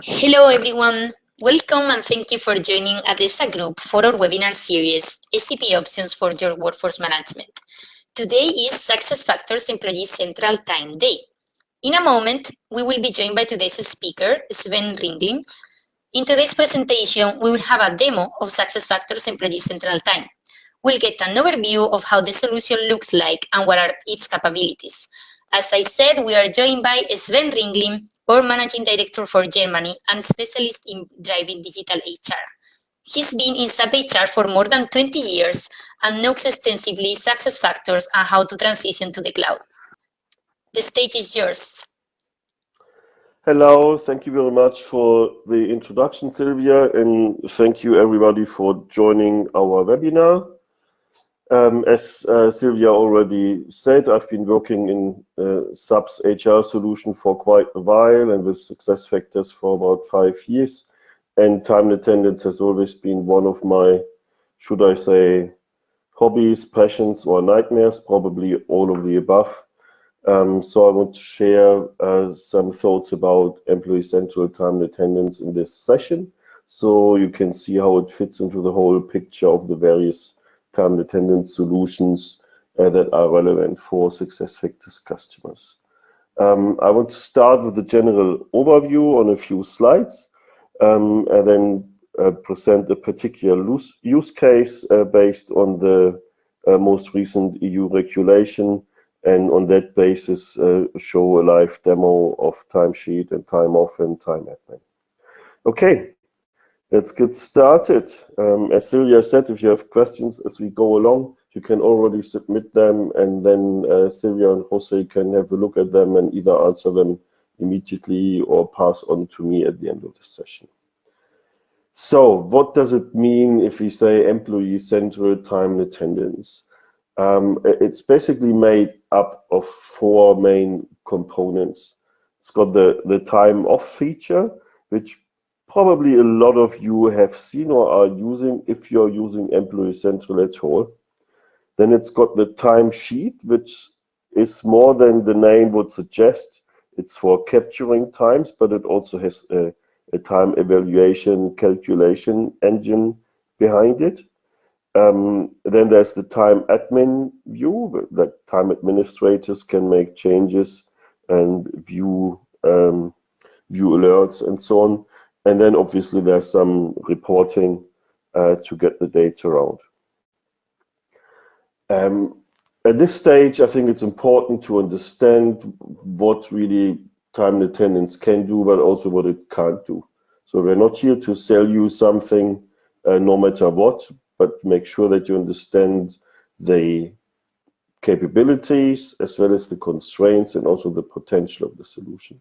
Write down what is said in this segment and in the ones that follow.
Hello everyone, welcome and thank you for joining ADESA Group for our webinar series, SCP Options for Your Workforce Management. Today is SuccessFactors Employee Central Time Day. In a moment, we will be joined by today's speaker, Sven Ringling. In today's presentation, we will have a demo of SuccessFactors Employee Central Time. We'll get an overview of how the solution looks like and what are its capabilities. As I said, we are joined by Sven Ringling, our Managing Director for Germany and specialist in driving digital HR. He's been in SAP HR for more than 20 years and knows extensively success factors and how to transition to the cloud. The stage is yours. Hello, thank you very much for the introduction, Sylvia, and thank you everybody for joining our webinar. As Sylvia already said, I've been working in SAP's HR solution for quite a while and with SuccessFactors for about 5 years. And time and attendance has always been one of my, should I say, hobbies, passions, or nightmares, probably all of the above. So I want to share some thoughts about Employee Central Time and Attendance in this session, so you can see how it fits into the whole picture of the various time and attendance solutions that are relevant for SuccessFactors customers. I want to start with a general overview on a few slides, and then present a particular use case based on the most recent EU regulation, and on that basis show a live demo of timesheet and time off and time admin. Okay, let's get started. As Sylvia said, if you have questions as we go along, you can already submit them, and then Sylvia and Jose can have a look at them and either answer them immediately or pass on to me at the end of the session. So what does it mean if we say employee central time and attendance? It's basically made up of 4 main components. It's got the time off feature, which probably a lot of you have seen or are using if you're using Employee Central at all. Then it's got the time sheet, which is more than the name would suggest. It's for capturing times, but it also has a time evaluation calculation engine behind it. Then there's the time admin view, that time administrators can make changes and view alerts and so on. And then obviously there's some reporting to get the data around. At this stage, I think it's important to understand what really time and attendance can do, but also what it can't do. So we're not here to sell you something no matter what, but make sure that you understand the capabilities as well as the constraints and also the potential of the solution.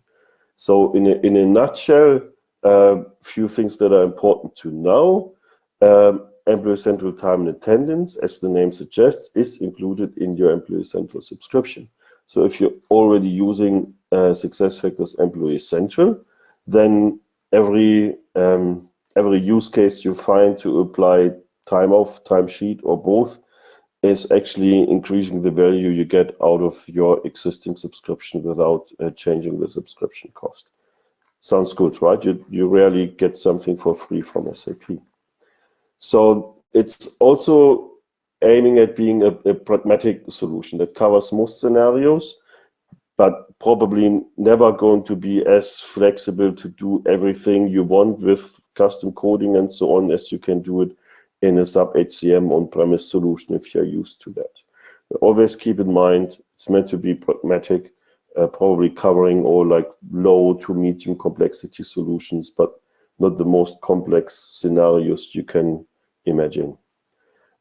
So in a nutshell, a few things that are important to know. Employee Central Time and Attendance, as the name suggests, is included in your Employee Central subscription. So if you're already using SuccessFactors Employee Central, then every use case you find to apply time off, time sheet, or both is actually increasing the value you get out of your existing subscription without changing the subscription cost. Sounds good, right? You rarely get something for free from SAP. So it's also aiming at being a pragmatic solution that covers most scenarios, but probably never going to be as flexible to do everything you want with custom coding and so on as you can do it in a SAP HCM on-premise solution if you're used to that. But always keep in mind, it's meant to be pragmatic, probably covering all like low to medium complexity solutions, but not the most complex scenarios you can imagine.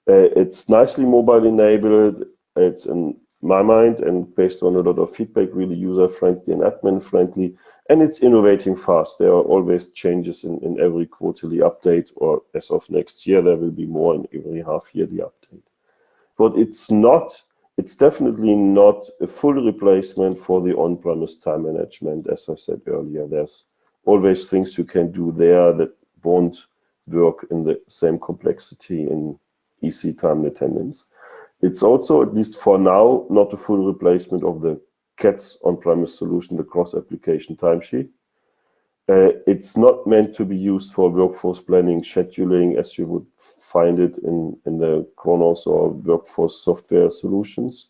It's nicely mobile enabled. It's in my mind, and based on a lot of feedback, really user-friendly and admin-friendly, and it's innovating fast. There are always changes in every quarterly update, or as of next year, there will be more in every half-yearly update. But it's definitely not a full replacement for the on-premise time management. As I said earlier, there's always things you can do there that won't work in the same complexity in EC time and attendance. It's also, at least for now, not a full replacement of the CATS on-premise solution, the cross-application timesheet. It's not meant to be used for workforce planning, scheduling, as you would find it in the Kronos or workforce software solutions.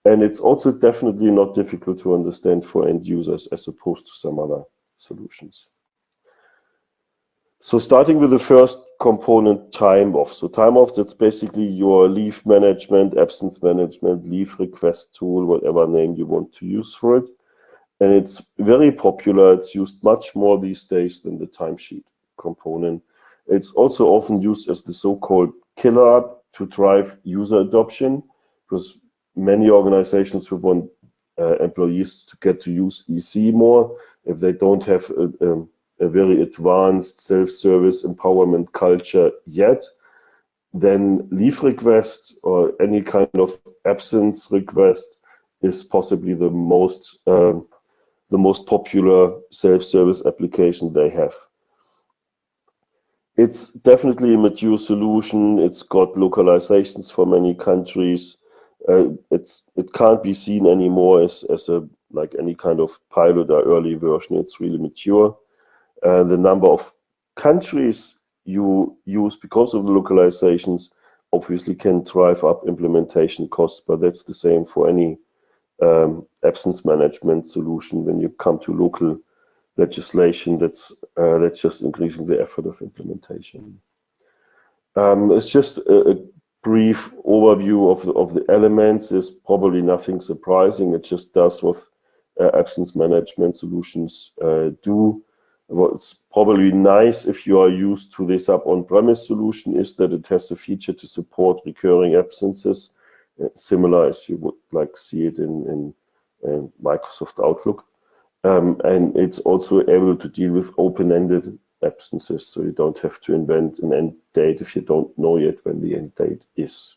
And it's also definitely not difficult to understand for end users as opposed to some other solutions. So starting with the first component, time off. So time off, that's basically your leave management, absence management, leave request tool, whatever name you want to use for it. And it's very popular. It's used much more these days than the timesheet component. It's also often used as the so-called killer app to drive user adoption, because many organizations who want employees to get to use EC more, if they don't have a very advanced self-service empowerment culture yet, then leave requests or any kind of absence request is possibly the most popular self-service application they have. It's definitely a mature solution. It's got localizations for many countries. It can't be seen anymore as a like any kind of pilot or early version. It's really mature. The number of countries you use because of the localizations obviously can drive up implementation costs, but that's the same for any absence management solution. When you come to local legislation, that's just increasing the effort of implementation. It's just a brief overview of the elements. There's probably nothing surprising. It just does what absence management solutions do. What's probably nice if you are used to this on-premise solution is that it has a feature to support recurring absences, similar as you would like see it in Microsoft Outlook. And it's also able to deal with open-ended absences, so you don't have to invent an end date if you don't know yet when the end date is.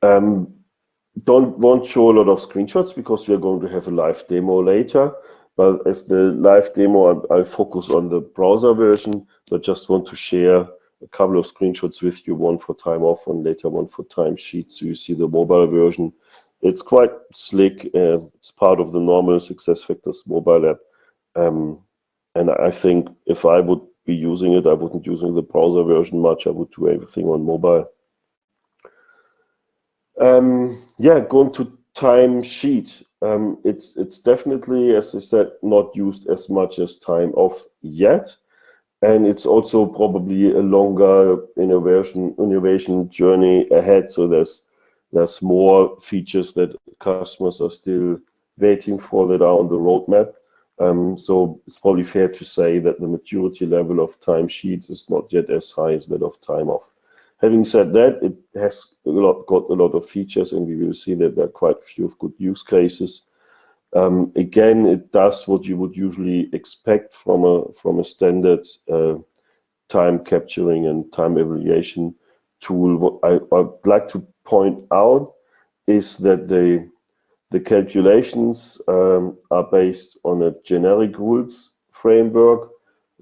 Won't show a lot of screenshots because we are going to have a live demo later. But as the live demo, I'll focus on the browser version. But just want to share a couple of screenshots with you, one for time off and later one for time sheet. So you see the mobile version. It's quite slick. It's part of the normal SuccessFactors mobile app. And I think if I would be using it, I wouldn't using the browser version much. I would do everything on mobile. Yeah, going to time sheet. It's definitely, as I said, not used as much as time off yet. And it's also probably a longer innovation journey ahead. So there's more features that customers are still waiting for that are on the roadmap. So it's probably fair to say that the maturity level of timesheet is not yet as high as that of time off. Having said that, it has got a lot of features, and we will see that there are quite a few of good use cases. Again, it does what you would usually expect from a standard time capturing and time evaluation tool. What I'd like to point out is that the calculations are based on a generic rules framework.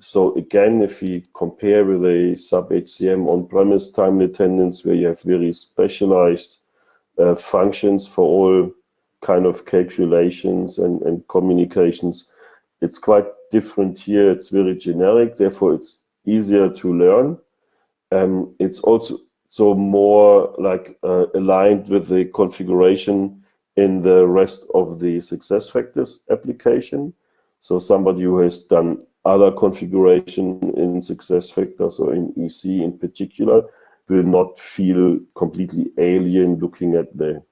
So again, if we compare with a sub HCM on-premise time and attendance, where you have very specialized functions for all kind of calculations and communications, it's quite different here. It's very generic, therefore it's easier to learn. It's also more like aligned with the configuration in the rest of the SuccessFactors application. So somebody who has done other configuration in SuccessFactors or in EC in particular will not feel completely alien looking at the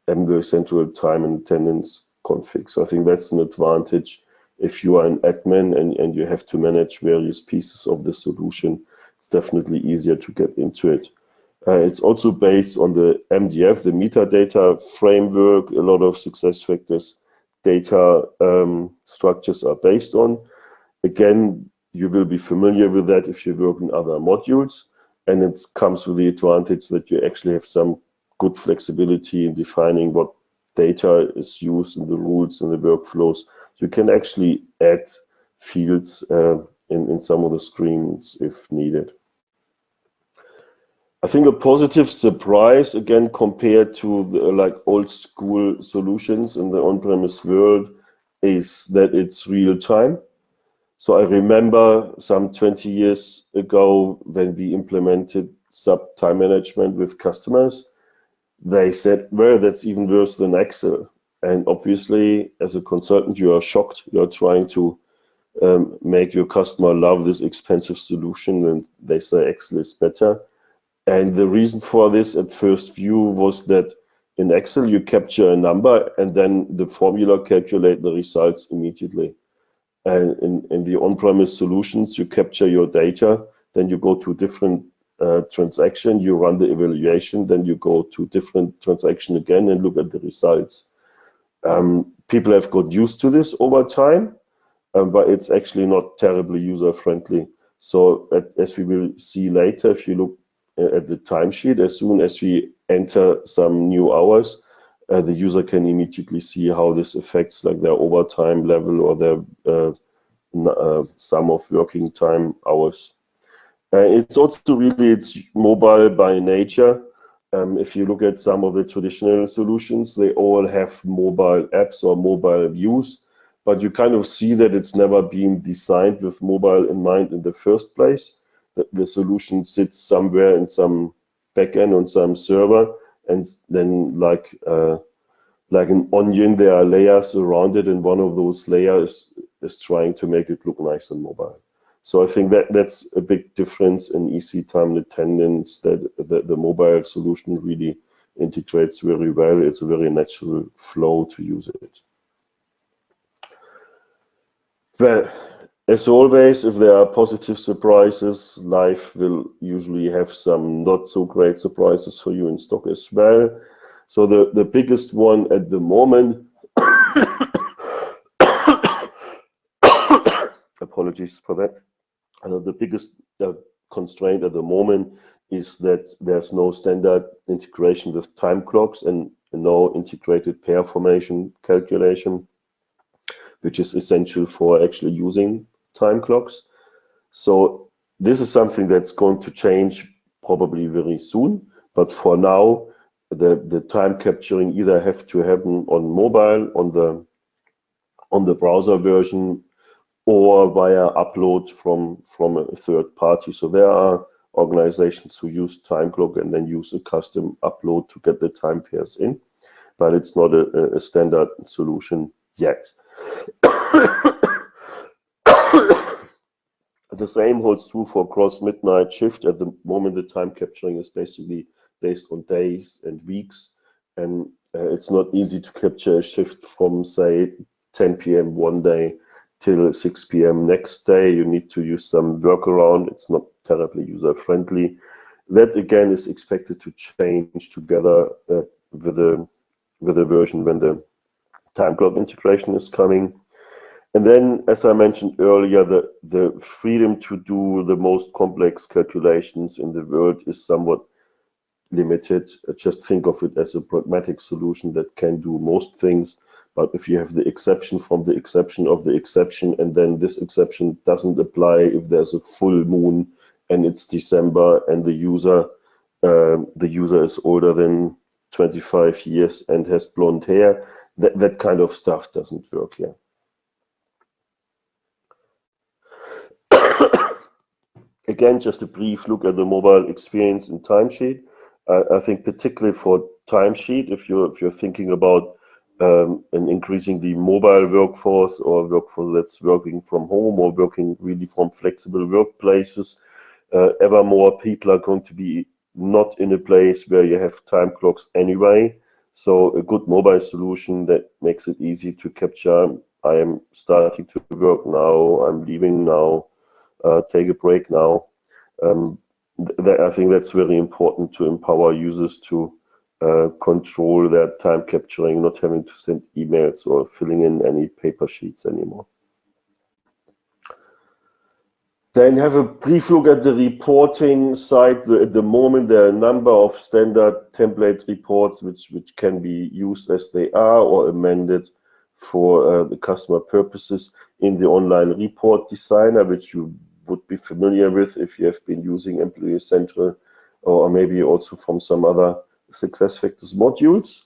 MGO Central Time and Attendance config. So I think that's an advantage if you are an admin and you have to manage various pieces of the solution. It's definitely easier to get into it. It's also based on the MDF, the metadata framework. A lot of SuccessFactors data structures are based on. Again, you will be familiar with that if you work in other modules, and it comes with the advantage that you actually have some good flexibility in defining what data is used in the rules and the workflows. You can actually add fields in some of the screens if needed. I think a positive surprise, again, compared to the, like old school solutions in the on-premise world, is that it's real time. So I remember some 20 years ago when we implemented SAP time management with customers, they said, well, that's even worse than Excel. And obviously, as a consultant, you are shocked. You're trying to make your customer love this expensive solution, and they say Excel is better. And the reason for this at first view was that in Excel, you capture a number and then the formula calculate the results immediately. And in the on-premise solutions, you capture your data, then you go to different transaction, you run the evaluation, then you go to different transaction again and look at the results. People have got used to this over time, but it's actually not terribly user-friendly. So as we will see later, if you look at the timesheet, as soon as we enter some new hours, the user can immediately see how this affects like their overtime level or their sum of working time hours. It's also really, it's mobile by nature. If you look at some of the traditional solutions, they all have mobile apps or mobile views, but you kind of see that it's never been designed with mobile in mind in the first place. The solution sits somewhere in some backend on some server, and then like an onion, there are layers around it, and one of those layers is trying to make it look nice and mobile. So I think that's a big difference in EC time and attendance, that the mobile solution really integrates very well. It's a very natural flow to use it. Well, as always, if there are positive surprises, life will usually have some not so great surprises for you in stock as well. So the biggest one at the moment, apologies for that. The biggest constraint at the moment is that there's no standard integration with time clocks and no integrated pair formation calculation, which is essential for actually using time clocks. So this is something that's going to change probably very soon, but for now, the time capturing either have to happen on mobile, on the browser version, or via upload from a third party. So there are organizations who use time clock and then use a custom upload to get the time pairs in, but it's not a standard solution yet. The same holds true for cross midnight shift. At the moment, the time capturing is basically based on days and weeks, and it's not easy to capture a shift from, say, 10 p.m. one day till 6 p.m. next day. You need to use some workaround. It's not terribly user-friendly. That again is expected to change together with the version when the time clock integration is coming. And then, as I mentioned earlier, the freedom to do the most complex calculations in the world is somewhat limited. Just think of it as a pragmatic solution that can do most things. But if you have the exception from the exception of the exception, and then this exception doesn't apply if there's a full moon and it's December and the user is older than 25 years and has blonde hair, that kind of stuff doesn't work here. Again, just a brief look at the mobile experience in timesheet. I think particularly for timesheet, if you're thinking about an increasingly mobile workforce or workforce that's working from home or working really from flexible workplaces, ever more people are going to be not in a place where you have time clocks anyway. So a good mobile solution that makes it easy to capture, I am starting to work now, I'm leaving now, take a break now. I think that's very important to empower users to control their time capturing, not having to send emails or filling in any paper sheets anymore. Then have a brief look at the reporting side. At the moment, there are a number of standard template reports which can be used as they are or amended for the customer purposes in the online report designer, which you would be familiar with if you have been using Employee Central or maybe also from some other SuccessFactors modules.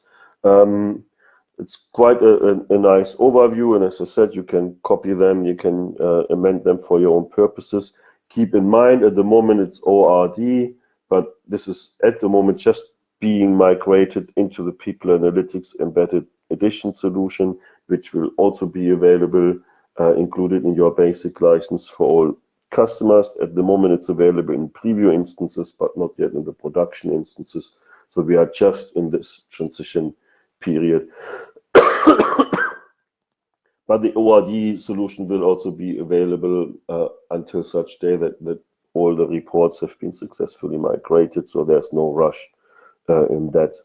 It's quite a nice overview, and as I said, you can copy them, you can amend them for your own purposes. Keep in mind, at the moment it's ORD, but this is at the moment just being migrated into the People Analytics Embedded Edition solution, which will also be available, included in your basic license for all customers. At the moment it's available in preview instances, but not yet in the production instances. So we are just in this transition period. But the ORD solution will also be available until such day that all the reports have been successfully migrated, so there's no rush in that.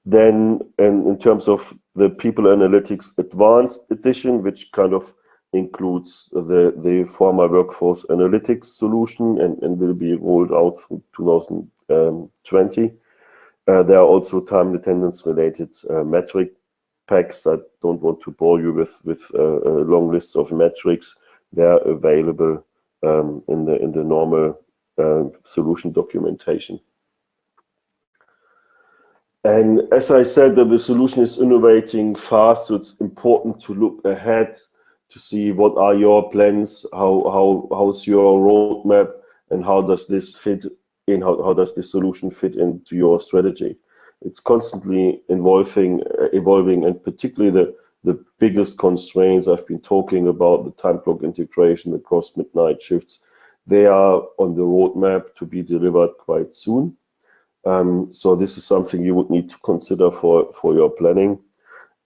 Then, in terms of the People Analytics Advanced Edition, which kind of includes the former Workforce Analytics solution and will be rolled out through 2020, there are also time and attendance related metric packs. I don't want to bore you with a long list of metrics. They are available in the normal solution documentation. And as I said, that the solution is innovating fast, so it's important to look ahead to see what are your plans, how's your roadmap, and how does this fit in, how does this solution fit into your strategy. It's constantly evolving, and particularly the biggest constraints I've been talking about, the time clock integration across midnight shifts, they are on the roadmap to be delivered quite soon. So this is something you would need to consider for your planning.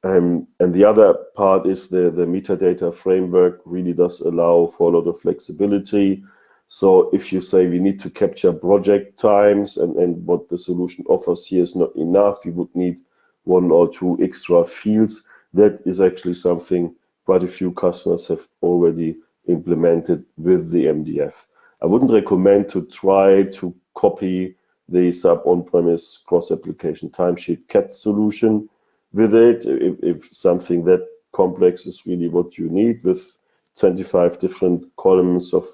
And the other part is the metadata framework really does allow for a lot of flexibility. So if you say we need to capture project times and what the solution offers here is not enough, you would need 1 or 2 extra fields. That is actually something quite a few customers have already implemented with the MDF. I wouldn't recommend to try to copy the SAP on-premise cross-application timesheet CAT solution with it. If something that complex is really what you need, with 25 different columns of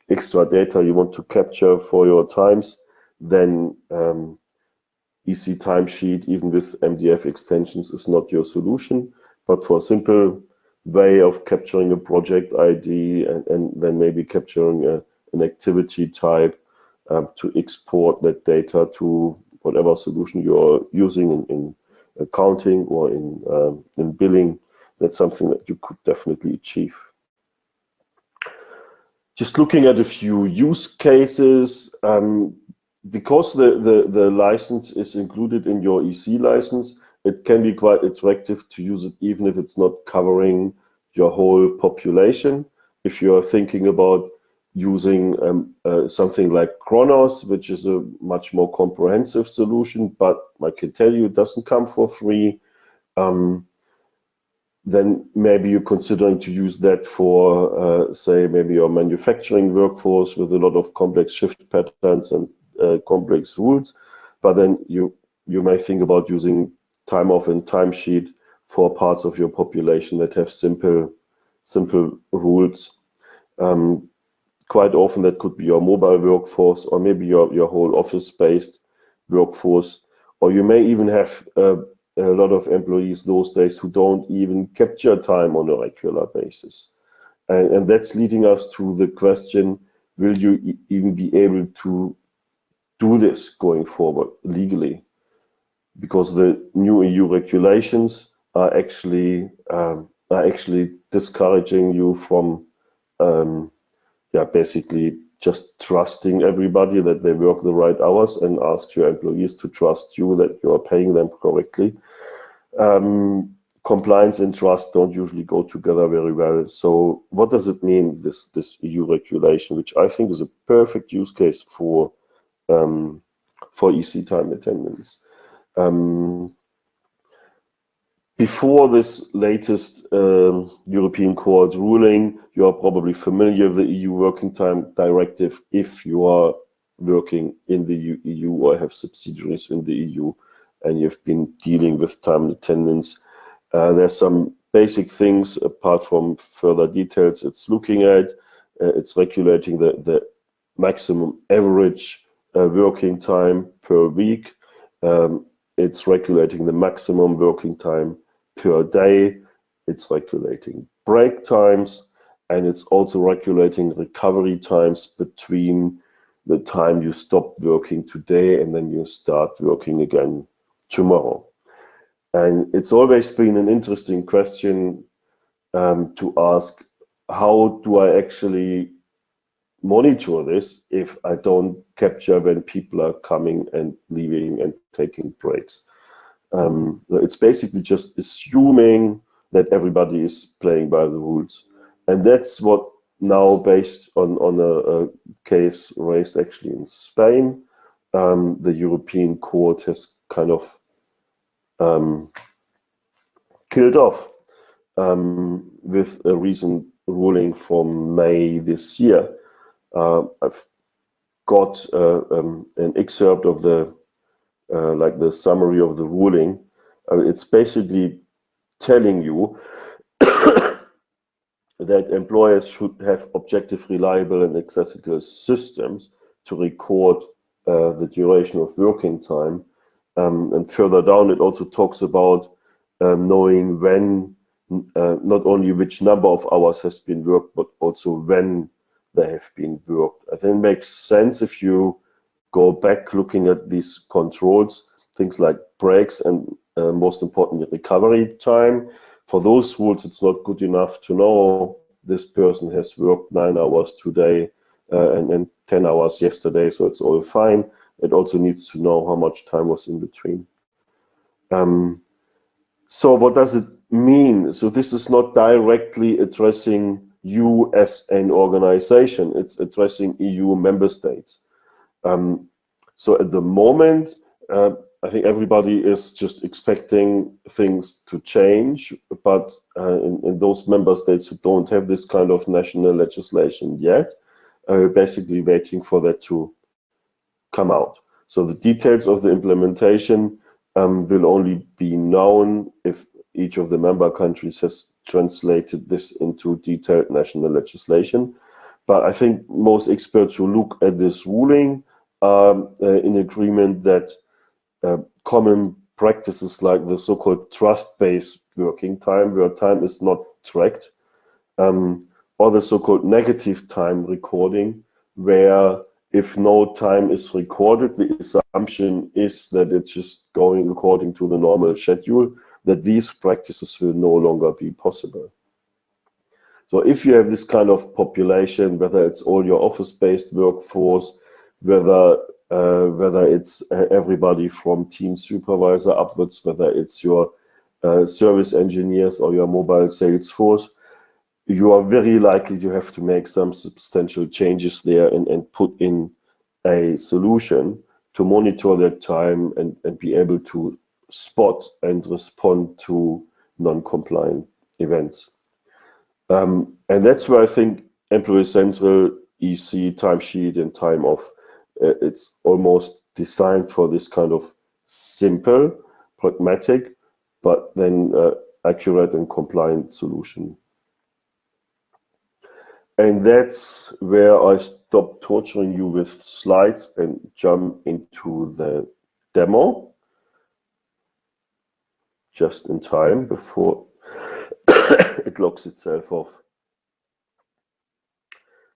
extra data you want to capture for your times, then EC timesheet, even with MDF extensions, is not your solution. But for a simple way of capturing a project ID and then maybe capturing an activity type, to export that data to whatever solution you're using in accounting or in billing, that's something that you could definitely achieve. Just looking at a few use cases, because the license is included in your EC license, it can be quite attractive to use it even if it's not covering your whole population. If you're thinking about using something like Kronos, which is a much more comprehensive solution, but I can tell you it doesn't come for free, then maybe you're considering to use that for, say, maybe your manufacturing workforce with a lot of complex shift patterns and complex rules. But then you may think about using time off and timesheet for parts of your population that have simple rules. Quite often that could be your mobile workforce, or maybe your whole office-based workforce, or you may even have a lot of employees those days who don't even capture time on a regular basis. And that's leading us to the question, will you even be able to do this going forward legally? Because the new EU regulations are actually discouraging you from basically just trusting everybody that they work the right hours, and ask your employees to trust you that you are paying them correctly. Compliance and trust don't usually go together very well. So what does it mean, this EU regulation, which I think is a perfect use case for EC time attendance? Before this latest European Court ruling, you are probably familiar with the EU Working Time Directive if you are working in the EU or have subsidiaries in the EU and you've been dealing with time and attendance. There's some basic things apart from further details it's looking at. It's regulating the maximum average working time per week. it's regulating the maximum working time per day, it's regulating break times, and it's also regulating recovery times between the time you stop working today and then you start working again tomorrow. And it's always been an interesting question to ask, how do I actually monitor this if I don't capture when people are coming and leaving and taking breaks? It's basically just assuming that everybody is playing by the rules. And that's what now, based on a case raised actually in Spain, the European Court has kind of killed off with a recent ruling from May this year. I've got an excerpt of the like the summary of the ruling. It's basically telling you that employers should have objective, reliable, and accessible systems to record the duration of working time. And further down, it also talks about knowing when, not only which number of hours has been worked, but also when they have been worked. I think it makes sense if you go back looking at these controls, things like breaks and most importantly, recovery time. For those rules, it's not good enough to know this person has worked 9 hours today and 10 hours yesterday, so it's all fine. It also needs to know how much time was in between. So what does it mean? So this is not directly addressing you as an organization. It's addressing EU member states. So at the moment, I think everybody is just expecting things to change, but in those member states who don't have this kind of national legislation yet, basically waiting for that to come out. So the details of the implementation will only be known if each of the member countries has translated this into detailed national legislation. But I think most experts who look at this ruling are in agreement that common practices like the so-called trust-based working time, where time is not tracked, or the so-called negative time recording, where if no time is recorded, the assumption is that it's just going according to the normal schedule, that these practices will no longer be possible. So if you have this kind of population, whether it's all your office-based workforce, whether it's everybody from team supervisor upwards, whether it's your service engineers or your mobile sales force, you are very likely to have to make some substantial changes there and put in a solution to monitor that time and be able to spot and respond to non-compliant events. And that's where I think Employee Central, EC, timesheet, and time off, it's almost designed for this kind of simple, pragmatic, but then accurate and compliant solution. And that's where I stop torturing you with slides and jump into the demo just in time before it locks itself off.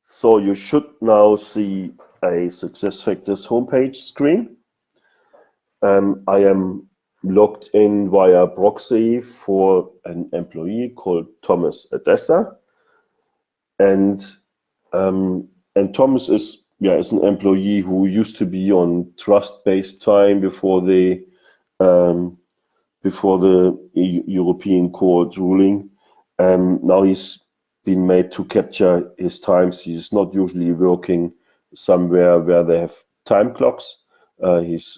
So you should now see a SuccessFactors homepage screen. I am logged in via proxy for an employee called Thomas Adessa. And Thomas is an employee who used to be on trust-based time before the European Court ruling. Now he's been made to capture his times. He's not usually working somewhere where they have time clocks. He's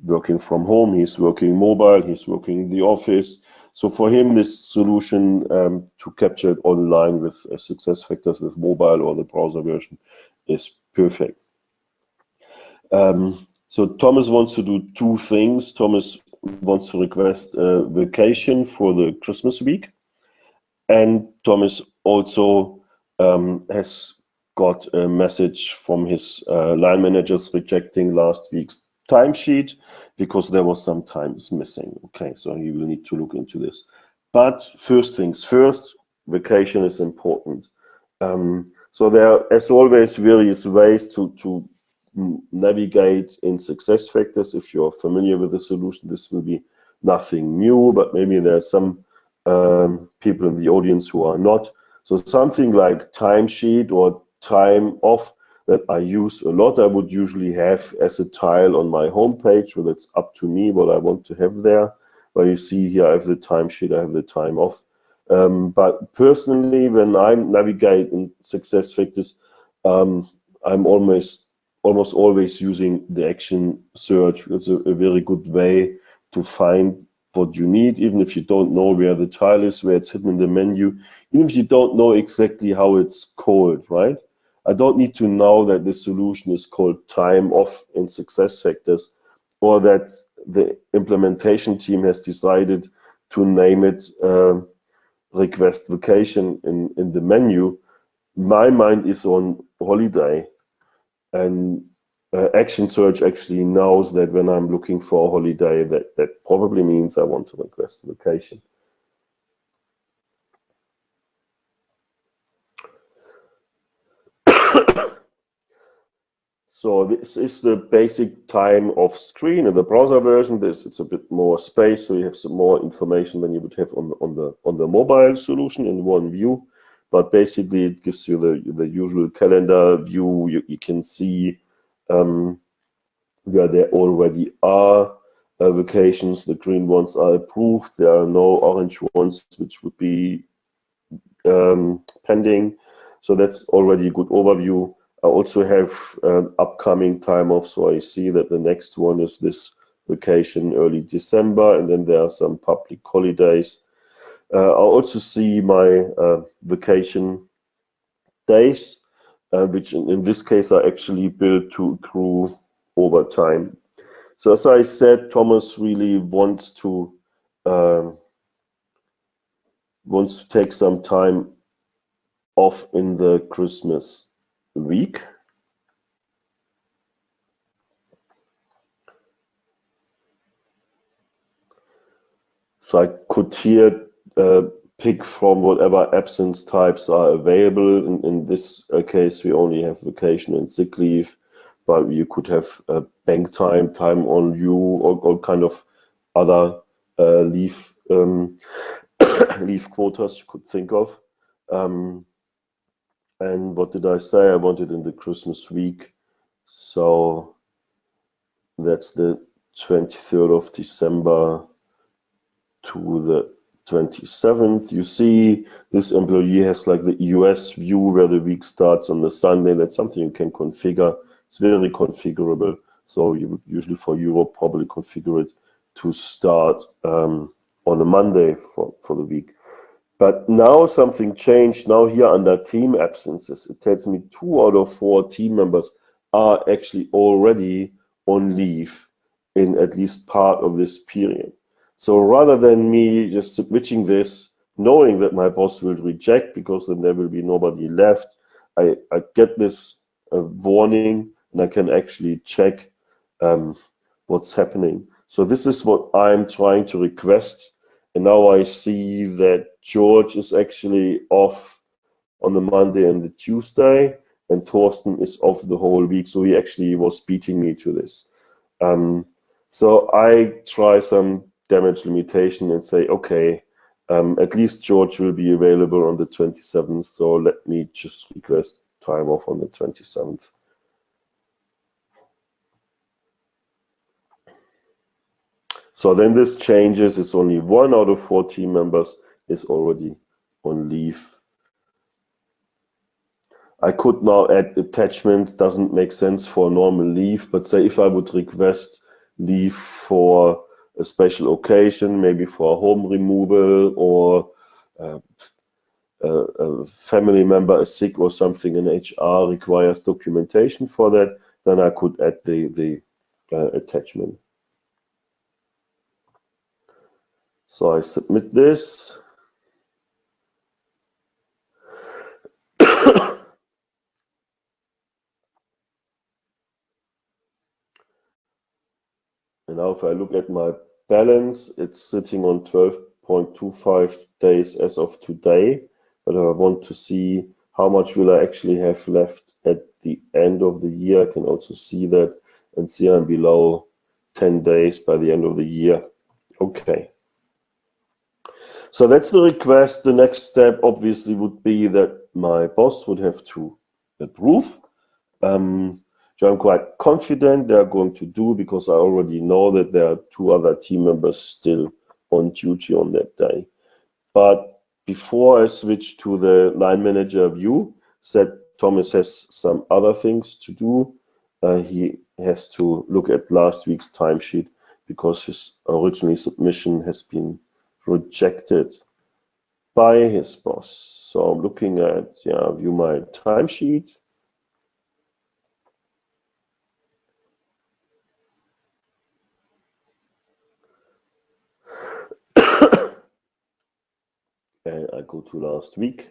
working from home. He's working mobile. He's working in the office. So for him, this solution to capture it online with SuccessFactors with mobile or the browser version is perfect. So Thomas wants to do two things. Thomas wants to request a vacation for the Christmas week. And Thomas also has got a message from his line managers rejecting last week's timesheet because there was some times missing. Okay, so you will need to look into this. But first things first, vacation is important. So there are, as always, various ways to navigate in SuccessFactors. If you're familiar with the solution, this will be nothing new, but maybe there are some people in the audience who are not. So something like timesheet or time off that I use a lot, I would usually have as a tile on my homepage, where it's up to me what I want to have there. Where you see here, I have the timesheet, I have the time off. But personally, when I navigate in SuccessFactors, I'm almost always using the action search. It's a very good way to find what you need, even if you don't know where the tile is, where it's hidden in the menu, even if you don't know exactly how it's called, right? I don't need to know that the solution is called time off in SuccessFactors, or that the implementation team has decided to name it request vacation in the menu. My mind is on holiday, and Action Search actually knows that when I'm looking for a holiday, that probably means I want to request a vacation. So this is the basic time off screen. In the browser version, it's a bit more space, so you have some more information than you would have on the mobile solution in one view. But basically, it gives you the usual calendar view. You can see where there already are vacations. The green ones are approved. There are no orange ones which would be pending. So that's already a good overview. I also have upcoming time off, so I see that the next one is this vacation early December, and then there are some public holidays. I also see my vacation days, which in this case are actually built to accrue over time. So as I said, Thomas really wants to take some time off in the Christmas week. So I could here pick from whatever absence types are available. In this case, we only have vacation and sick leave, but you could have bank time, time on leave, or all kind of other leave leave quotas you could think of. And what did I say? I wanted in the Christmas week. So that's the 23rd of December to the 27th. You see, this employee has like the US view where the week starts on the Sunday. That's something you can configure. It's very configurable. So you would usually for Europe probably configure it to start on a Monday for the week. But now something changed. Now here under team absences, it tells me 2 out of 4 team members are actually already on leave in at least part of this period. So rather than me just switching this, knowing that my boss will reject because then there will be nobody left, I get this warning and I can actually check what's happening. So this is what I'm trying to request. And now I see that George is actually off on the Monday and the Tuesday, and Torsten is off the whole week. So he actually was beating me to this. So I try some damage limitation and say, okay, at least George will be available on the 27th. So let me just request time off on the 27th. So then this changes. It's only 1 out of 4 team members is already on leave. I could now add attachment. Doesn't make sense for normal leave, but say if I would request leave for a special occasion, maybe for a home removal, or a family member is sick or something, and HR requires documentation for that, then I could add the attachment. So I submit this. And now if I look at my balance, it's sitting on 12.25 days as of today. But if I want to see how much will I actually have left at the end of the year, I can also see that and see I'm below 10 days by the end of the year. Okay. So that's the request. The next step obviously would be that my boss would have to approve. So I'm quite confident they're going to do, because I already know that there are 2 other team members still on duty on that day. But before I switch to the line manager view, said Thomas has some other things to do. He has to look at last week's timesheet because his original submission has been rejected by his boss. So I'm looking at, view my timesheet. And I go to last week.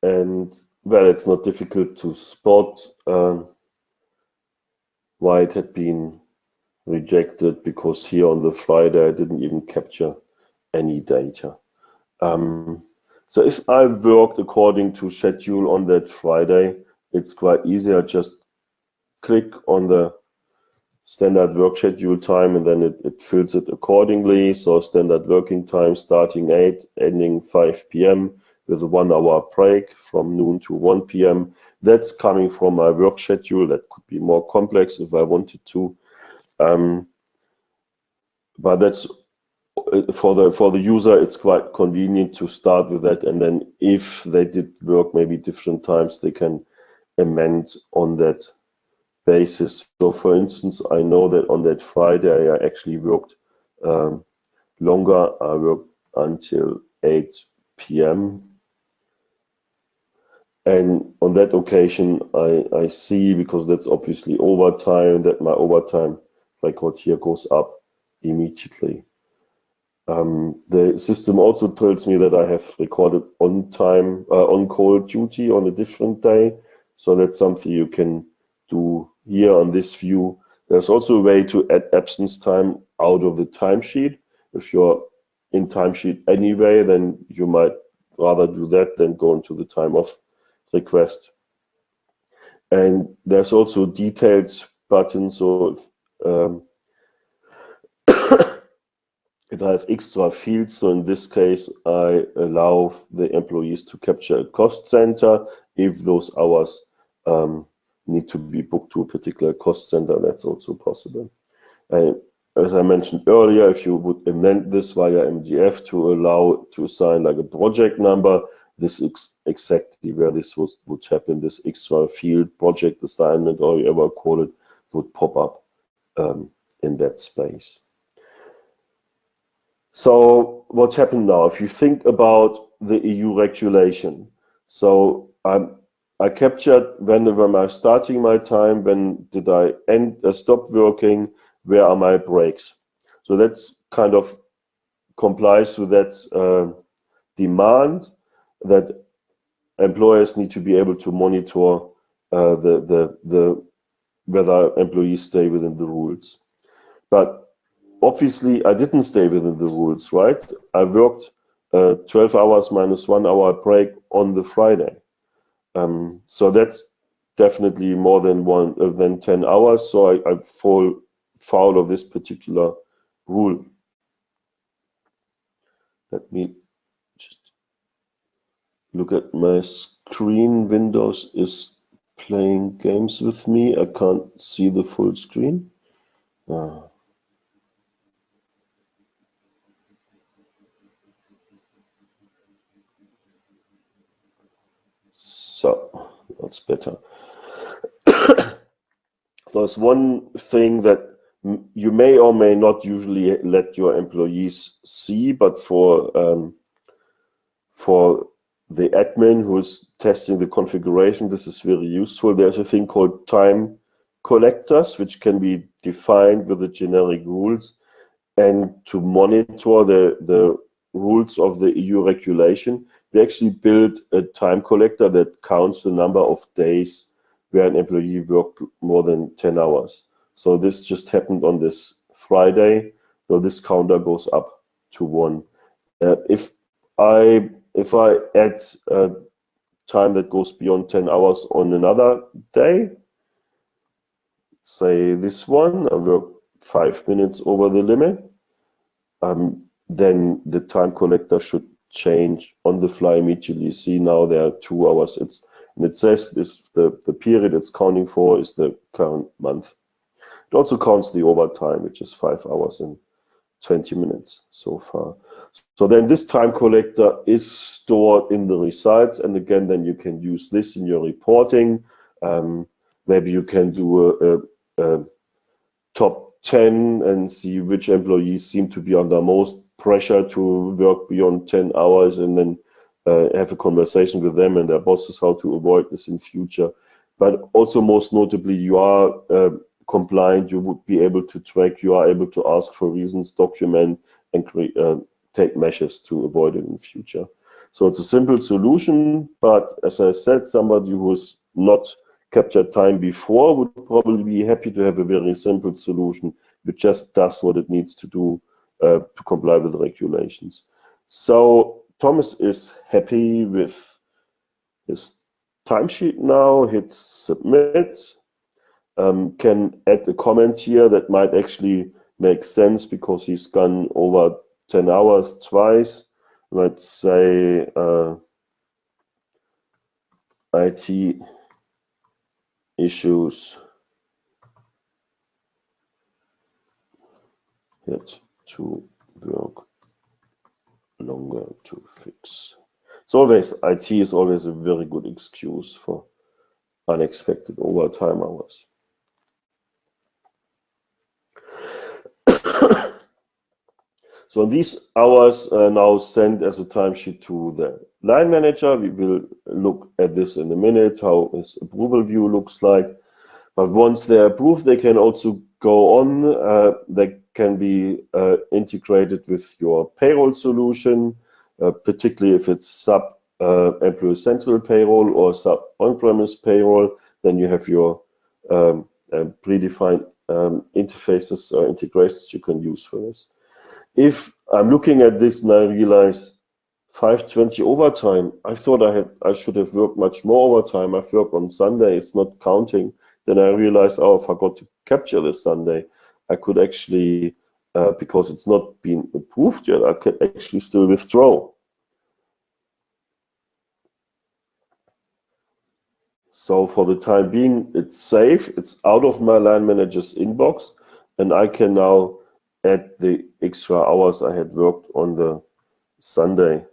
And well, it's not difficult to spot why it had been rejected, because here on the Friday I didn't even capture any data. So if I worked according to schedule on that Friday, it's quite easy. I just click on the standard work schedule time and then it fills it accordingly. So standard working time starting 8, ending 5 p.m. with a 1 hour break from noon to 1 p.m. That's coming from my work schedule. That could be more complex if I wanted to. But that's for the user, it's quite convenient to start with that, and then if they did work maybe different times, they can amend on that basis. So for instance, I know that on that Friday I actually worked longer. I worked until 8 p.m. and on that occasion I see, because that's obviously overtime, that my overtime record here goes up immediately. The system also tells me that I have recorded on-call duty on a different day. So that's something you can do here on this view. There's also a way to add absence time out of the timesheet. If you're in timesheet anyway, then you might rather do that than go into the time off request. And there's also details button. So if I have extra fields, so in this case, I allow the employees to capture a cost center. If those hours need to be booked to a particular cost center, that's also possible. And as I mentioned earlier, if you would amend this via MDF to allow to assign like a project number, this is exactly where this would happen. This extra field, project assignment, or whatever call it, would pop up in that space. So what's happened now? If you think about the EU regulation, so I captured when am I starting my time, when did I stop working, where are my breaks? So that's kind of complies with that demand that employers need to be able to monitor whether employees stay within the rules. But obviously, I didn't stay within the rules, right? I worked 12 hours minus 1 hour break on the Friday. So that's definitely more than 10 hours. So I fall foul of this particular rule. Let me just look at my screen. Windows is playing games with me. I can't see the full screen. So that's better. There's one thing that you may or may not usually let your employees see, but for the admin who's testing the configuration, this is very useful. There's a thing called time collectors, which can be defined with the generic rules, and to monitor the rules of the EU regulation, we actually built a time collector that counts the number of days where an employee worked more than 10 hours. So this just happened on this Friday. So this counter goes up to 1. If I add time that goes beyond 10 hours on another day, say this one, I work 5 minutes over the limit, then the time collector should change on the fly immediately. See, now there are 2 hours. And it says this, the period it's counting for is the current month. It also counts the overtime, which is 5 hours and 20 minutes so far. So then this time collector is stored in the results, and again, then you can use this in your reporting. Maybe you can do a top 10 and see which employees seem to be under most pressure to work beyond 10 hours, and then have a conversation with them and their bosses how to avoid this in future. But also, most notably, you are compliant, you would be able to track, you are able to ask for reasons, document, and take measures to avoid it in future. So it's a simple solution, but as I said, somebody who's not captured time before would probably be happy to have a very simple solution which just does what it needs to do to comply with the regulations. So Thomas is happy with his timesheet now, hits submit. Can add a comment here that might actually make sense because he's gone over 10 hours twice. Let's say IT issues had to work longer to fix. It's always, IT is always a very good excuse for unexpected overtime hours. So these hours are now sent as a timesheet to the line manager. We will look at this in a minute, how his approval view looks like. But once they're approved, they can also go on. They can be integrated with your payroll solution, particularly if it's sub Employee Central payroll or sub on-premise payroll. Then you have your predefined interfaces or integrations you can use for this. If I'm looking at this and I realize 520 overtime, I thought I should have worked much more overtime. I've worked on Sunday, it's not counting. Then I realized, oh, I forgot to capture this Sunday. I could actually, because it's not been approved yet, I could actually still withdraw. So for the time being, it's safe. It's out of my line manager's inbox, and I can now add the extra hours I had worked on the Sunday.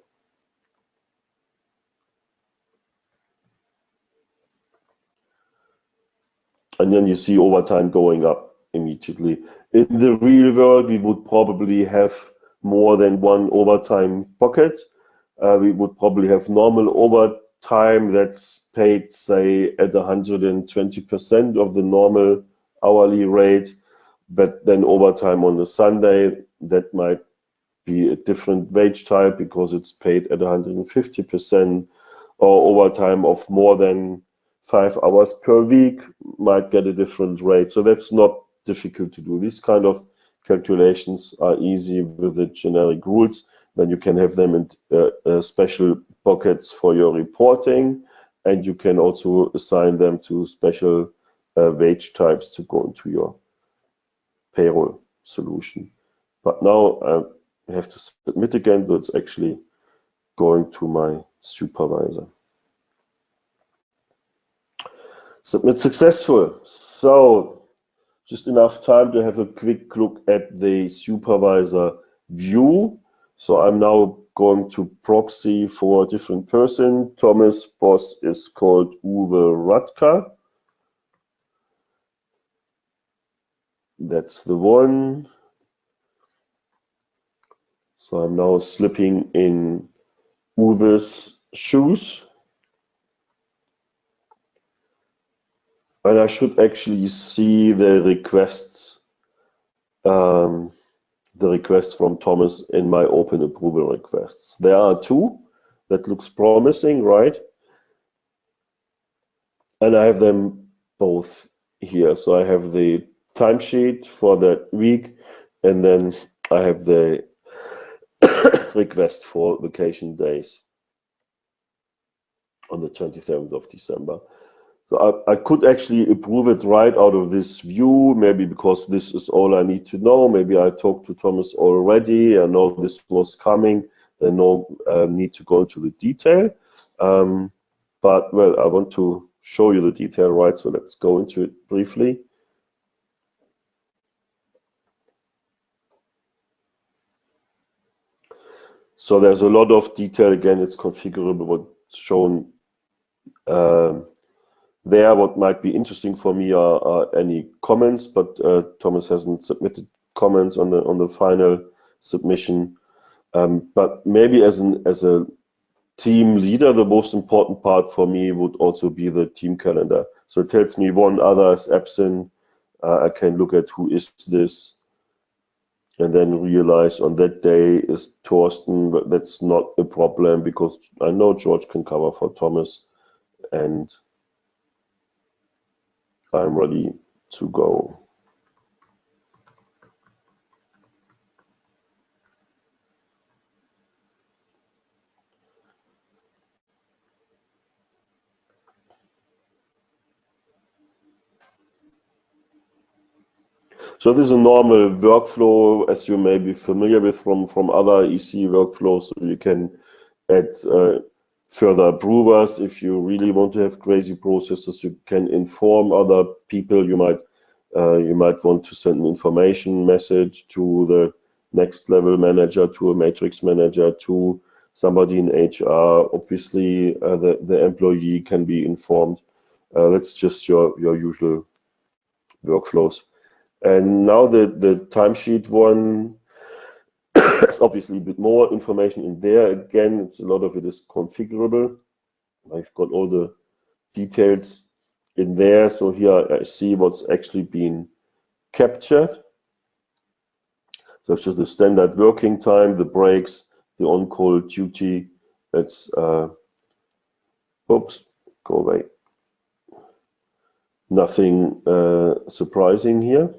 And then you see overtime going up immediately. In the real world, we would probably have more than one overtime pocket. We would probably have normal overtime that's paid, say, at 120% of the normal hourly rate. But then overtime on the Sunday, that might be a different wage type because it's paid at 150%, or overtime of more than 5 hours per week might get a different rate. So that's not difficult to do. These kind of calculations are easy with the generic rules. Then you can have them in special pockets for your reporting, and you can also assign them to special wage types to go into your payroll solution. But now I have to submit again, so it's actually going to my supervisor. Submit successful. So just enough time to have a quick look at the supervisor view. So I'm now going to proxy for a different person. Thomas' boss is called Uwe Radka. That's the one. So I'm now slipping in Uwe's shoes. And I should actually see the requests from Thomas in my open approval requests. There are 2. That looks promising, right? And I have them both here. So I have the timesheet for that week, and then I have the request for vacation days on the 27th of December. So I could actually approve it right out of this view, maybe because this is all I need to know. Maybe I talked to Thomas already. I know this was coming. I no need to go into the detail. But, well, I want to show you the detail, right? So let's go into it briefly. So there's a lot of detail. Again, it's configurable, what's shown there. What might be interesting for me are any comments, but Thomas hasn't submitted comments on the final submission. But maybe as a team leader, the most important part for me would also be the team calendar. So it tells me one other is absent. I can look at who is this, and then realize on that day is Torsten, but that's not a problem because I know George can cover for Thomas, and I'm ready to go. So this is a normal workflow, as you may be familiar with from other EC workflows. So you can add further approvers if you really want to have crazy processes. You can inform other people. You might want to send an information message to the next level manager, to a matrix manager, to somebody in HR. Obviously, the employee can be informed. That's just your usual workflows. And now the timesheet one, there's obviously a bit more information in there. Again, it's a lot of it is configurable. I've got all the details in there. So here I see what's actually been captured. So it's just the standard working time, the breaks, the on-call duty. That's, oops, go away. Nothing surprising here.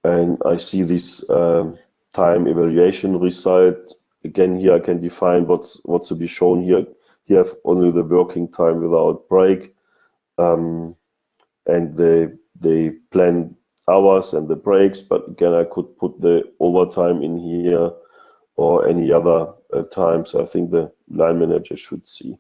And I see this time evaluation result. Again, here I can define what's to be shown here. Here I have only the working time without break, and the planned hours and the breaks. But again, I could put the overtime in here or any other times. I think the line manager should see.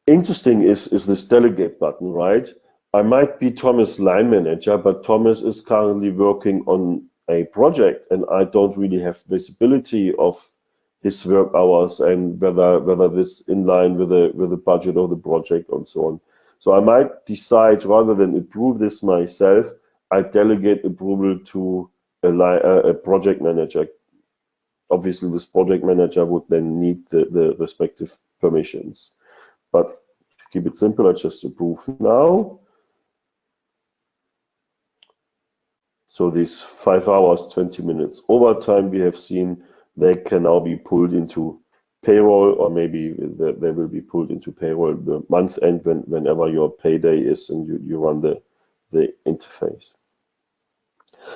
Interesting is this delegate button, right? I might be Thomas' line manager, but Thomas is currently working on a project, and I don't really have visibility of his work hours and whether this in line with the budget of the project and so on. So I might decide, rather than approve this myself, I delegate approval to a project manager. Obviously, this project manager would then need the respective permissions. But to keep it simple, I just approve now. So these 5 hours, 20 minutes overtime we have seen, they can now be pulled into payroll, or maybe they will be pulled into payroll the month end whenever your payday is and you run the interface.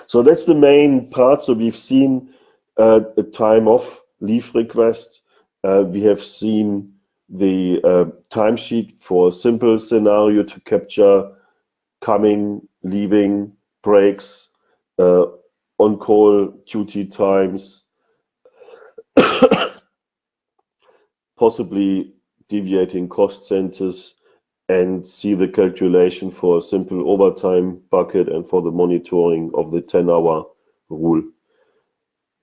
So that's the main part. So we've seen a time off leave request. We have seen the timesheet for a simple scenario to capture coming, leaving, breaks, on-call duty times, possibly deviating cost centers, and see the calculation for a simple overtime bucket and for the monitoring of the 10-hour rule.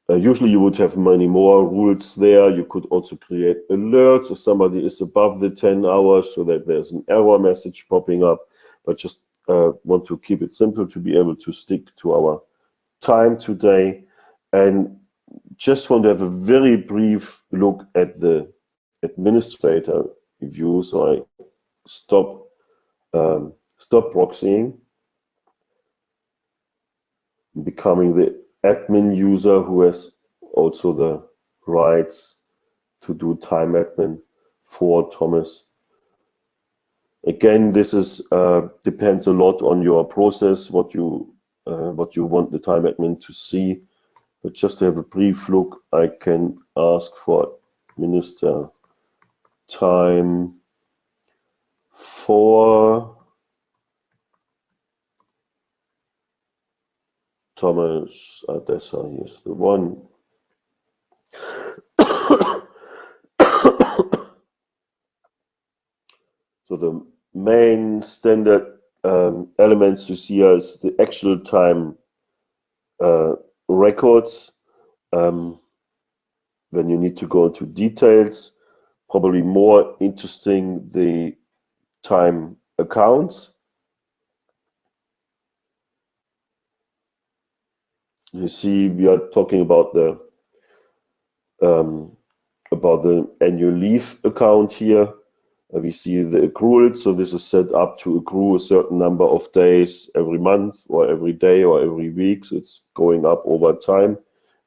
Usually you would have many more rules there. You could also create alerts if somebody is above the 10 hours so that there's an error message popping up, but just want to keep it simple to be able to stick to our time today, and just want to have a very brief look at the administrator view. So I stop proxying, becoming the admin user who has also the rights to do time admin for Thomas. Again, this is depends a lot on your process, what you want the time admin to see. But just to have a brief look, I can ask for Minister time for Thomas Adessa. Here's the one. So the main standard elements you see is the actual time records. When you need to go into details, probably more interesting the time accounts. You see, we are talking about the annual leave account here. We see the accrual, so this is set up to accrue a certain number of days every month or every day or every week, so it's going up over time.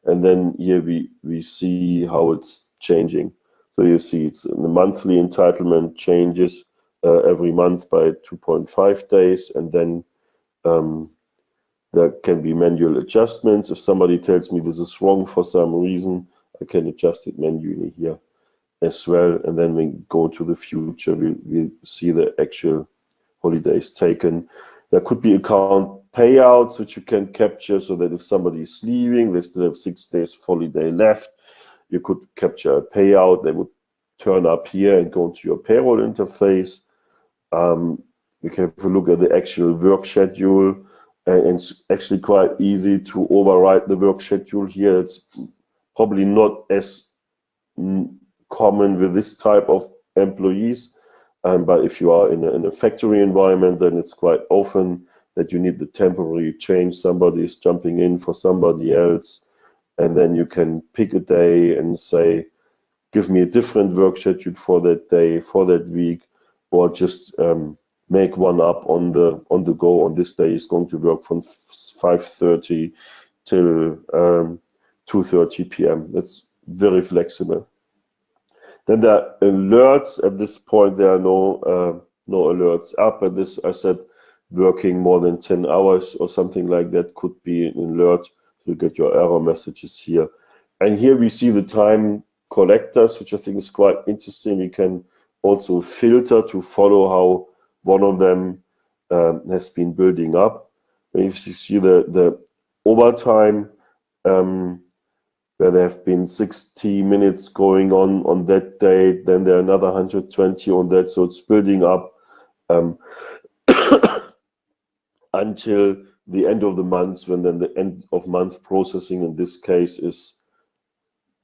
And then here we see how it's changing. So you see it's the monthly entitlement changes every month by 2.5 days, and then there can be manual adjustments. If somebody tells me this is wrong for some reason, I can adjust it manually here as well. And then we go to the future, we'll see the actual holidays taken. There could be account payouts which you can capture, so that if somebody is leaving, they still have 6 days of holiday left. You could capture a payout. They would turn up here and go into your payroll interface. We can have a look at the actual work schedule, and it's actually quite easy to override the work schedule here. It's probably not as common with this type of employees, but if you are in a factory environment, then it's quite often that you need the temporary change. Somebody is jumping in for somebody else, and then you can pick a day and say, give me a different work schedule for that day, for that week, or just make one up on the go. On this day is going to work from 5:30 till 2:30 p.m. That's very flexible. Then there are alerts. At this point, there are no alerts up. At this, I said working more than 10 hours or something like that could be an alert. So you get your error messages here. And here we see the time collectors, which I think is quite interesting. We can also filter to follow how one of them has been building up. And if you see the overtime, where there have been 60 minutes going on that day, then there are another 120 on that, so it's building up until the end of the month, when then the end of month processing in this case is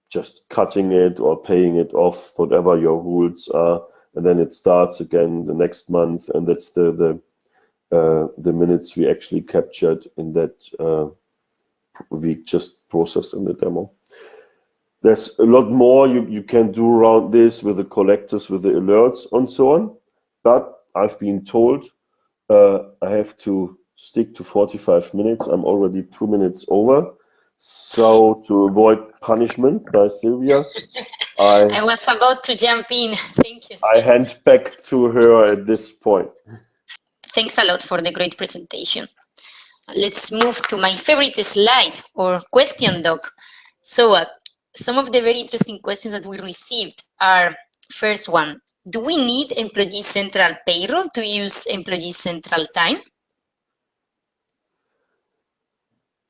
just cutting it or paying it off, whatever your rules are, and then it starts again the next month, and that's the minutes we actually captured in that week just processed in the demo. There's a lot more you can do around this with the collectors, with the alerts and so on, but I've been told I have to stick to 45 minutes. I'm already 2 minutes over. So to avoid punishment by Sylvia, I was about to jump in. Thank you, Sven. I hand back to her at this point. Thanks a lot for the great presentation. Let's move to my favorite slide, or question doc. So some of the very interesting questions that we received are, first one, do we need Employee Central Payroll to use Employee Central Time?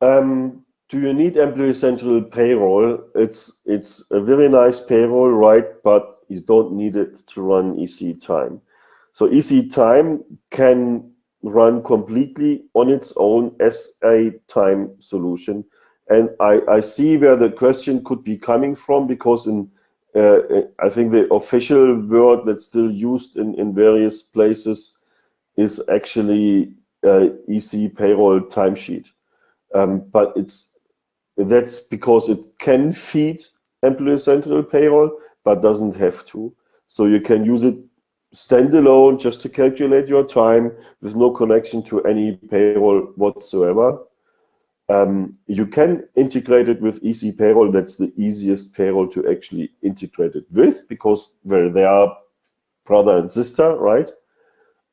Do you need Employee Central Payroll? It's a very nice payroll, right? But you don't need it to run EC Time. So EC Time can run completely on its own as a time solution. And I see where the question could be coming from, because I think the official word that's still used in various places is actually EC Payroll Timesheet. But that's because it can feed Employee Central Payroll, but doesn't have to. So you can use it standalone just to calculate your time with no connection to any payroll whatsoever. You can integrate it with EC Payroll. That's the easiest payroll to actually integrate it with, because they are brother and sister, right?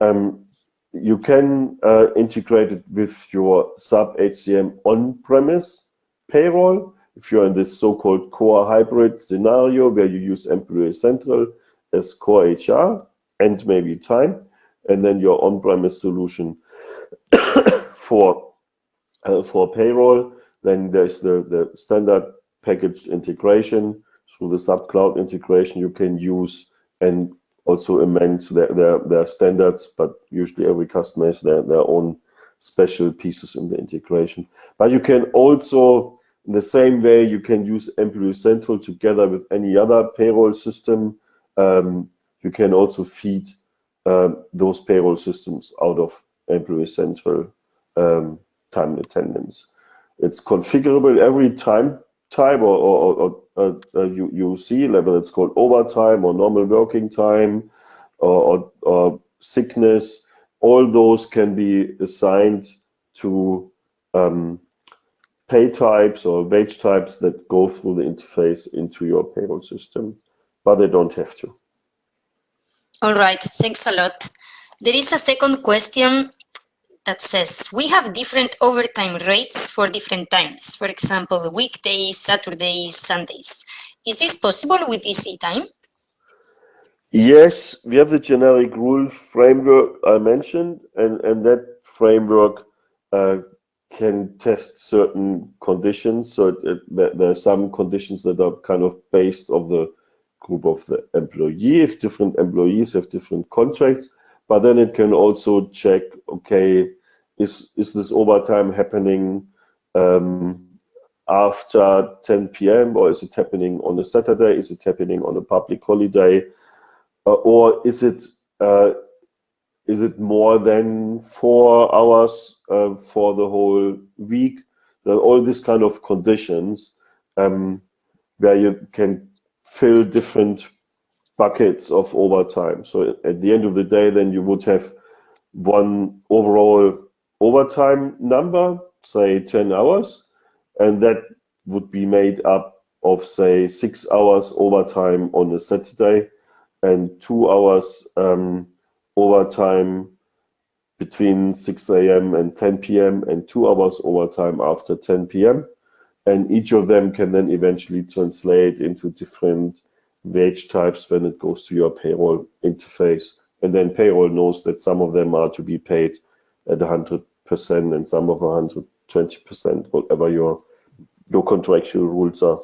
You can integrate it with your SAP HCM on-premise payroll if you're in this so-called core hybrid scenario where you use Employee Central as core HR and maybe time, and then your on-premise solution for payroll. Then there's the standard packaged integration through the SAP Cloud integration you can use and also amend their standards, but usually every customer has their own special pieces in the integration. But you can also, in the same way, you can use Employee Central together with any other payroll system. You can also feed those payroll systems out of Employee Central time and attendance. It's configurable every time type or you see, whether it's called overtime or normal working time or sickness. All those can be assigned to pay types or wage types that go through the interface into your payroll system, but they don't have to. All right, thanks a lot. There is a second question that says, we have different overtime rates for different times. For example, weekdays, Saturdays, Sundays. Is this possible with EC time? Yes, we have the generic rule framework I mentioned, and that framework can test certain conditions. So there are some conditions that are kind of based on the group of the employee, if different employees have different contracts, but then it can also check, okay, is this overtime happening after 10 p.m. or is it happening on a Saturday? Is it happening on a public holiday? Or is it more than 4 hours for the whole week? All these kind of conditions where you can fill different buckets of overtime. So at the end of the day, then you would have one overall overtime number, say 10 hours, and that would be made up of, say, 6 hours overtime on a Saturday and 2 hours overtime between 6 a.m. and 10 p.m. and 2 hours overtime after 10 p.m. And each of them can then eventually translate into different wage types when it goes to your payroll interface. And then payroll knows that some of them are to be paid at 100% and some of 120%, whatever your contractual rules are.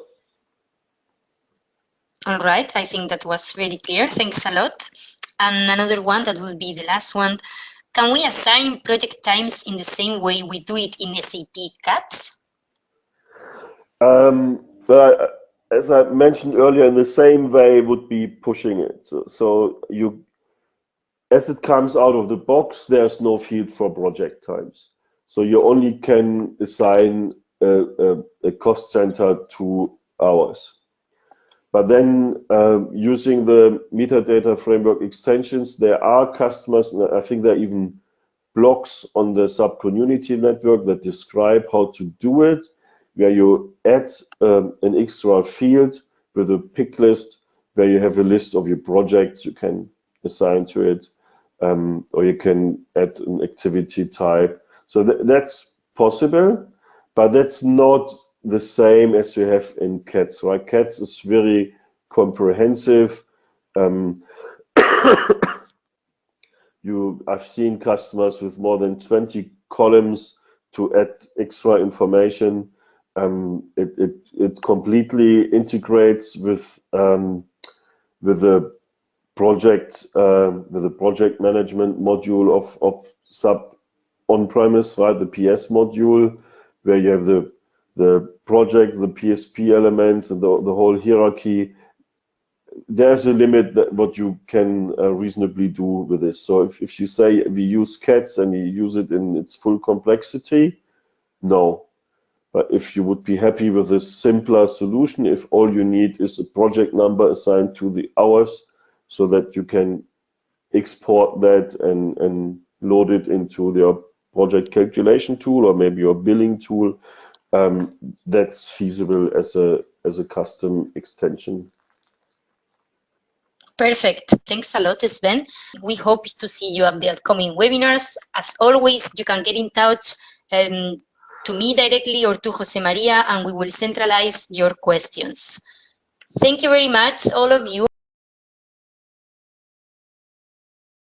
All right, I think that was very clear. Thanks a lot. And another one that will be the last one. Can we assign project times in the same way we do it in SAP CATS? As I mentioned earlier, in the same way would be pushing it. So you, as it comes out of the box, there's no field for project times. So you only can assign a cost center to hours. But then using the metadata framework extensions, there are customers, and I think there are even blogs on the sub-community network that describe how to do it, where you add an extra field with a pick list where you have a list of your projects you can assign to it, or you can add an activity type. So that's possible, but that's not the same as you have in CATS, right? CATS is very comprehensive. I've seen customers with more than 20 columns to add extra information. It completely integrates with the project management module of SAP on-premise, right? The PS module, where you have the project, the PSP elements, and the whole hierarchy. There's a limit that what you can reasonably do with this. So if you say we use CATS and we use it in its full complexity, no. But if you would be happy with a simpler solution, if all you need is a project number assigned to the hours so that you can export that and load it into your project calculation tool or maybe your billing tool, that's feasible as a custom extension. Perfect. Thanks a lot, Sven. We hope to see you at the upcoming webinars. As always, you can get in touch to me directly or to Jose Maria, and we will centralize your questions. Thank you very much, all of you.